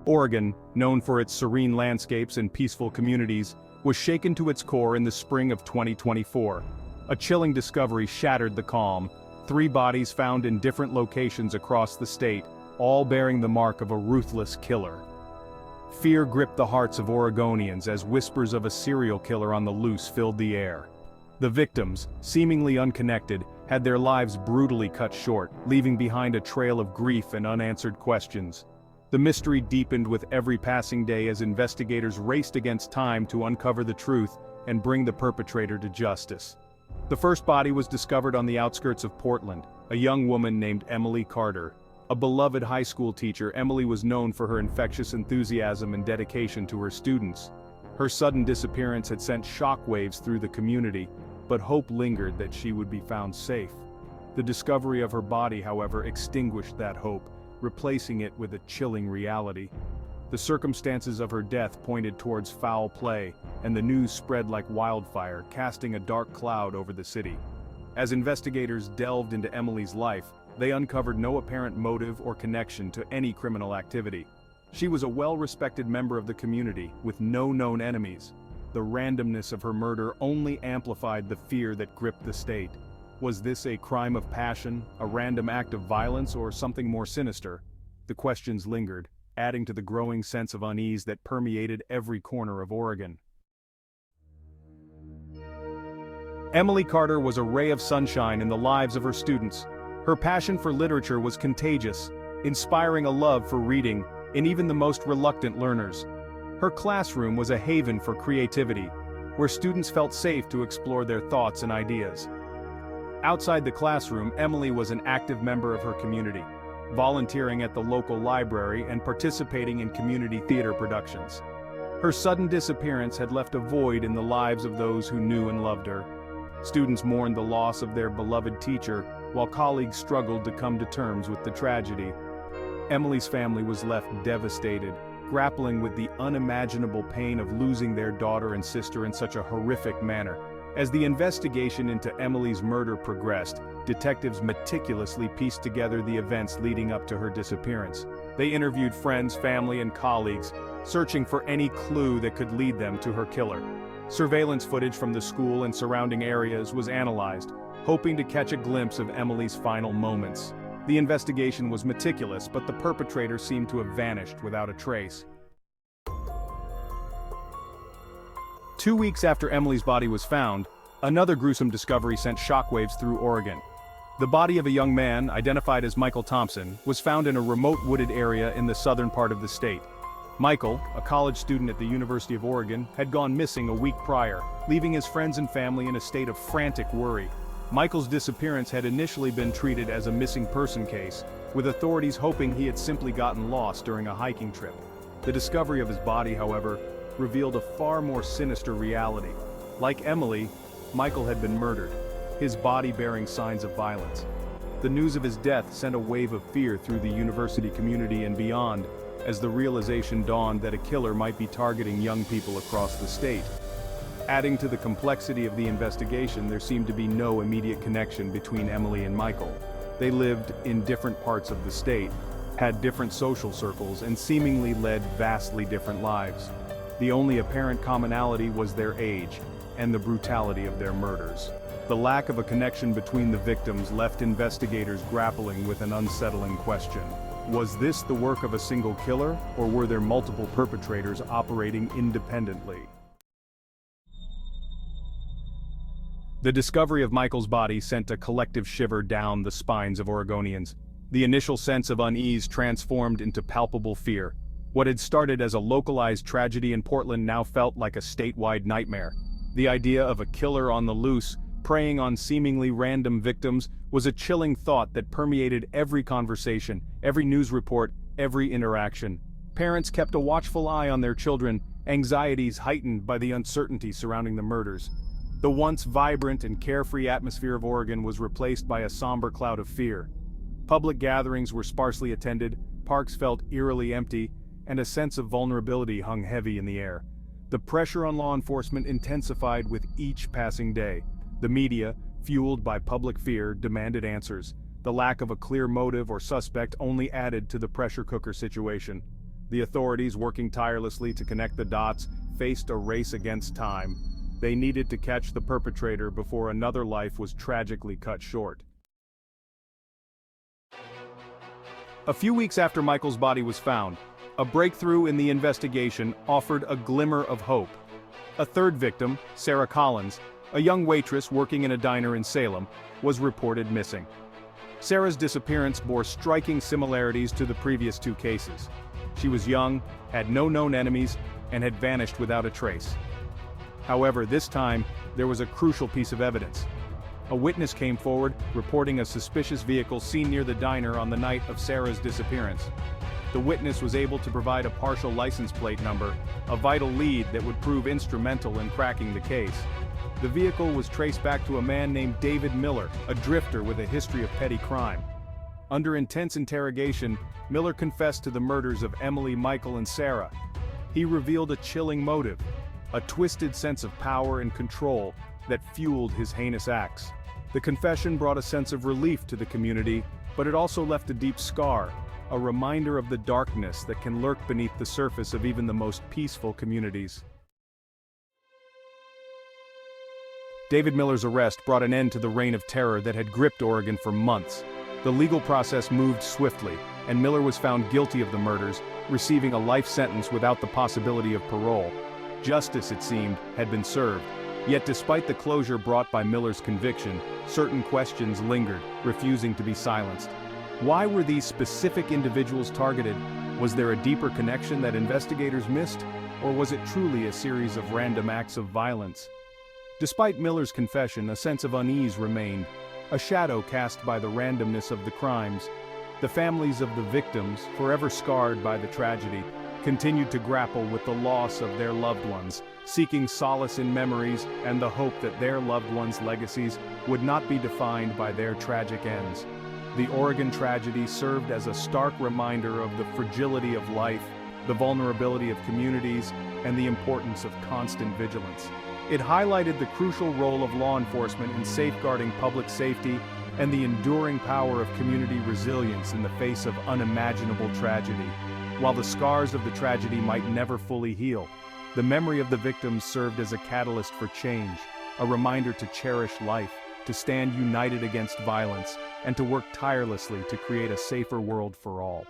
Oregon, known for its serene landscapes and peaceful communities, was shaken to its core in the spring of 2024. A chilling discovery shattered the calm. 3 bodies found in different locations across the state, all bearing the mark of a ruthless killer. Fear gripped the hearts of Oregonians as whispers of a serial killer on the loose filled the air. The victims, seemingly unconnected, had their lives brutally cut short, leaving behind a trail of grief and unanswered questions. The mystery deepened with every passing day as investigators raced against time to uncover the truth and bring the perpetrator to justice. The first body was discovered on the outskirts of Portland, a young woman named Emily Carter. A beloved high school teacher, Emily was known for her infectious enthusiasm and dedication to her students. Her sudden disappearance had sent shockwaves through the community, but hope lingered that she would be found safe. The discovery of her body, however, extinguished that hope, replacing it with a chilling reality. The circumstances of her death pointed towards foul play, and the news spread like wildfire, casting a dark cloud over the city. As investigators delved into Emily's life, they uncovered no apparent motive or connection to any criminal activity. She was a well-respected member of the community, with no known enemies. The randomness of her murder only amplified the fear that gripped the state. Was this a crime of passion, a random act of violence, or something more sinister? The questions lingered, adding to the growing sense of unease that permeated every corner of Oregon. Emily Carter was a ray of sunshine in the lives of her students. Her passion for literature was contagious, inspiring a love for reading in even the most reluctant learners. Her classroom was a haven for creativity, where students felt safe to explore their thoughts and ideas. Outside the classroom, Emily was an active member of her community, volunteering at the local library and participating in community theater productions. Her sudden disappearance had left a void in the lives of those who knew and loved her. Students mourned the loss of their beloved teacher, while colleagues struggled to come to terms with the tragedy. Emily's family was left devastated, grappling with the unimaginable pain of losing their daughter and sister in such a horrific manner. As the investigation into Emily's murder progressed, detectives meticulously pieced together the events leading up to her disappearance. They interviewed friends, family, and colleagues, searching for any clue that could lead them to her killer. Surveillance footage from the school and surrounding areas was analyzed, hoping to catch a glimpse of Emily's final moments. The investigation was meticulous, but the perpetrator seemed to have vanished without a trace. 2 weeks after Emily's body was found, another gruesome discovery sent shockwaves through Oregon. The body of a young man, identified as Michael Thompson, was found in a remote wooded area in the southern part of the state. Michael, a college student at the University of Oregon, had gone missing a week prior, leaving his friends and family in a state of frantic worry. Michael's disappearance had initially been treated as a missing person case, with authorities hoping he had simply gotten lost during a hiking trip. The discovery of his body, however, revealed a far more sinister reality. Like Emily, Michael had been murdered, his body bearing signs of violence. The news of his death sent a wave of fear through the university community and beyond, as the realization dawned that a killer might be targeting young people across the state. Adding to the complexity of the investigation, there seemed to be no immediate connection between Emily and Michael. They lived in different parts of the state, had different social circles, and seemingly led vastly different lives. The only apparent commonality was their age and the brutality of their murders. The lack of a connection between the victims left investigators grappling with an unsettling question. Was this the work of a single killer, or were there multiple perpetrators operating independently? The discovery of Michael's body sent a collective shiver down the spines of Oregonians. The initial sense of unease transformed into palpable fear. What had started as a localized tragedy in Portland now felt like a statewide nightmare. The idea of a killer on the loose, preying on seemingly random victims, was a chilling thought that permeated every conversation, every news report, every interaction. Parents kept a watchful eye on their children, anxieties heightened by the uncertainty surrounding the murders. The once vibrant and carefree atmosphere of Oregon was replaced by a somber cloud of fear. Public gatherings were sparsely attended, parks felt eerily empty, and a sense of vulnerability hung heavy in the air. The pressure on law enforcement intensified with each passing day. The media, fueled by public fear, demanded answers. The lack of a clear motive or suspect only added to the pressure cooker situation. The authorities, working tirelessly to connect the dots, faced a race against time. They needed to catch the perpetrator before another life was tragically cut short. A few weeks after Michael's body was found, a breakthrough in the investigation offered a glimmer of hope. A third victim, Sarah Collins, a young waitress working in a diner in Salem, was reported missing. Sarah's disappearance bore striking similarities to the previous two cases. She was young, had no known enemies, and had vanished without a trace. However, this time, there was a crucial piece of evidence. A witness came forward, reporting a suspicious vehicle seen near the diner on the night of Sarah's disappearance. The witness was able to provide a partial license plate number, a vital lead that would prove instrumental in cracking the case. The vehicle was traced back to a man named David Miller, a drifter with a history of petty crime. Under intense interrogation, Miller confessed to the murders of Emily, Michael, and Sarah. He revealed a chilling motive, a twisted sense of power and control that fueled his heinous acts. The confession brought a sense of relief to the community, but it also left a deep scar, a reminder of the darkness that can lurk beneath the surface of even the most peaceful communities. David Miller's arrest brought an end to the reign of terror that had gripped Oregon for months. The legal process moved swiftly, and Miller was found guilty of the murders, receiving a life sentence without the possibility of parole. Justice, it seemed, had been served. Yet despite the closure brought by Miller's conviction, certain questions lingered, refusing to be silenced. Why were these specific individuals targeted? Was there a deeper connection that investigators missed? Or was it truly a series of random acts of violence? Despite Miller's confession, a sense of unease remained, a shadow cast by the randomness of the crimes. The families of the victims, forever scarred by the tragedy, continued to grapple with the loss of their loved ones, seeking solace in memories and the hope that their loved ones' legacies would not be defined by their tragic ends. The Oregon tragedy served as a stark reminder of the fragility of life, the vulnerability of communities, and the importance of constant vigilance. It highlighted the crucial role of law enforcement in safeguarding public safety and the enduring power of community resilience in the face of unimaginable tragedy. While the scars of the tragedy might never fully heal, the memory of the victims served as a catalyst for change, a reminder to cherish life, to stand united against violence, and to work tirelessly to create a safer world for all.